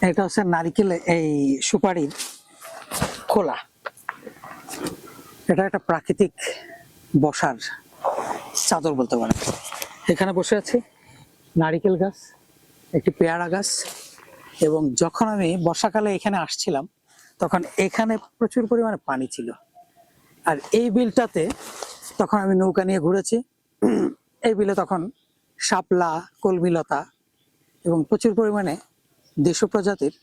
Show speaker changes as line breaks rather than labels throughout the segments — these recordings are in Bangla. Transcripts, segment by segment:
এটা হচ্ছে নারিকেল এই সুপারির খোলা। এটা একটা প্রাকৃতিক বসার চাদর বলতে পারেন। এখানে বসে আছি, নারিকেল গাছ, একটি পেয়ারা গাছ, এবং যখন আমি বর্ষাকালে এখানে আসছিলাম তখন এখানে প্রচুর পরিমাণে পানি ছিল। আর এই বিলটাতে তখন আমি নৌকা নিয়ে ঘুরেছি। এই বিলে তখন শাপলা, কলমিলতা এবং প্রচুর পরিমাণে দেশীয় প্রজাতির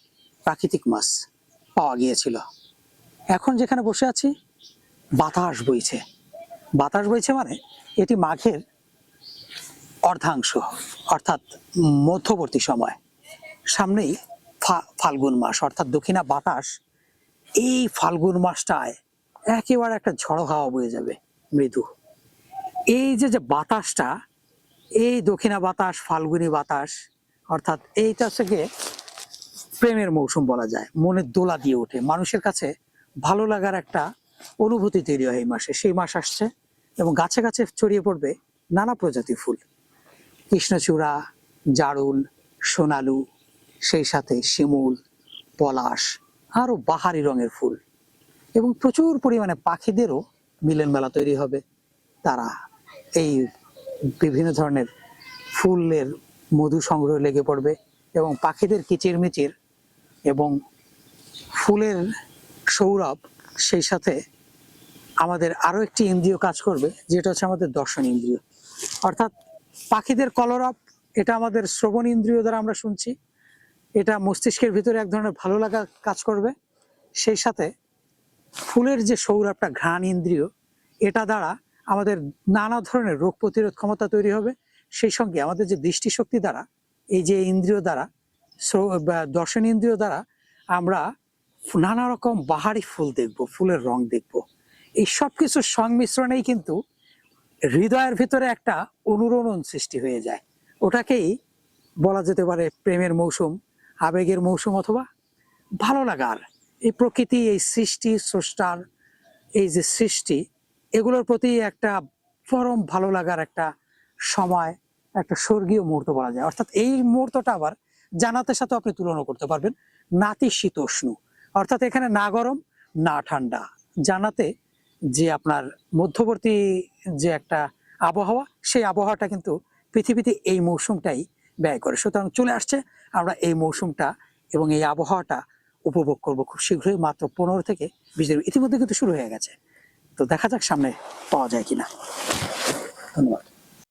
প্রাকৃতিক মাছ পাওয়া গিয়েছিল। এখন যেখানে বসে আছি বাতাস বইছে। বাতাস বইছে মানে এটি মাঘের অর্ধাংশ, অর্থাৎ মধ্যবর্তী সময়। সামনেই ফাল্গুন মাস, অর্থাৎ দক্ষিণা বাতাস এই ফাল্গুন মাসটায় একেবারে একটা ঝড়ো হাওয়া বয়ে যাবে মৃদু। এই যে বাতাসটা, এই দক্ষিণা বাতাস, ফাল্গুনী বাতাস, অর্থাৎ এইটা থেকে প্রেমের মৌসুম বলা যায়। মনের দোলা দিয়ে ওঠে, মানুষের কাছে ভালো লাগার একটা অনুভূতি তৈরি হয় এই মাসে। সেই মাস আসছে এবং গাছে গাছে ছড়িয়ে পড়বে নানা প্রজাতির ফুল। কৃষ্ণচূড়া, জারুল, সোনালু, সেই সাথে শিমুল, পলাশ, আরো বাহারি রঙের ফুল, এবং প্রচুর পরিমাণে পাখিদেরও মিলন মেলা তৈরি হবে। তারা এই বিভিন্ন ধরনের ফুলের মধু সংগ্রহ লেগে পড়বে এবং পাখিদের কিচিরমিচির এবং ফুলের সৌরভ, সেই সাথে আমাদের আরো একটি ইন্দ্রিয় কাজ করবে, যেটা হচ্ছে আমাদের দর্শন ইন্দ্রিয়। অর্থাৎ পাখিদের কলরব, এটা আমাদের শ্রবণ ইন্দ্রিয় দ্বারা আমরা শুনছি, এটা মস্তিষ্কের ভিতরে এক ধরনের ভালো লাগা কাজ করবে। সেই সাথে ফুলের যে সৌরভটা, ঘ্রাণ ইন্দ্রিয়, এটা দ্বারা আমাদের নানা ধরনের রোগ প্রতিরোধ ক্ষমতা তৈরি হবে। সেই সঙ্গে আমাদের যে দৃষ্টিশক্তি দ্বারা, এই যে ইন্দ্রিয় দ্বারা, দর্শন ইন্দ্রিয় দ্বারা আমরা নানা রকম বাহারি ফুল দেখব, ফুলের রং দেখব। এই সব কিছুর সংমিশ্রণেই কিন্তু হৃদয়ের ভিতরে একটা অনুরণন সৃষ্টি হয়ে যায়। ওটাকেই বলা যেতে পারে প্রেমের মৌসুম, আবেগের মৌসুম, অথবা ভালো লাগার। এই প্রকৃতি, এই সৃষ্টি, স্রষ্টার এই যে সৃষ্টি, এগুলোর প্রতি একটা পরম ভালো লাগার একটা সময়, একটা স্বর্গীয় মুহূর্ত বলা যায়। অর্থাৎ এই মুহূর্তটা আবার জান্নাতের সাথে আপনি তুলনা করতে পারবেন, নাতিশীতোষ্ণ। অর্থাৎ এখানে না গরম না ঠান্ডা। জান্নাতে যে আপনার মধ্যবর্তী যে একটা আবহাওয়া, সেই আবহাওয়াটা কিন্তু পৃথিবীতে এই মৌসুমটাই ব্যয় করে। সুতরাং চলে আসছে, আমরা এই মৌসুমটা এবং এই আবহাওয়াটা উপভোগ করব খুব শীঘ্রই। মাত্র 15 থেকে 20 দিন ইতিমধ্যে কিন্তু শুরু হয়ে গেছে। তো দেখা যাক সামনে পাওয়া যায় কিনা। ধন্যবাদ।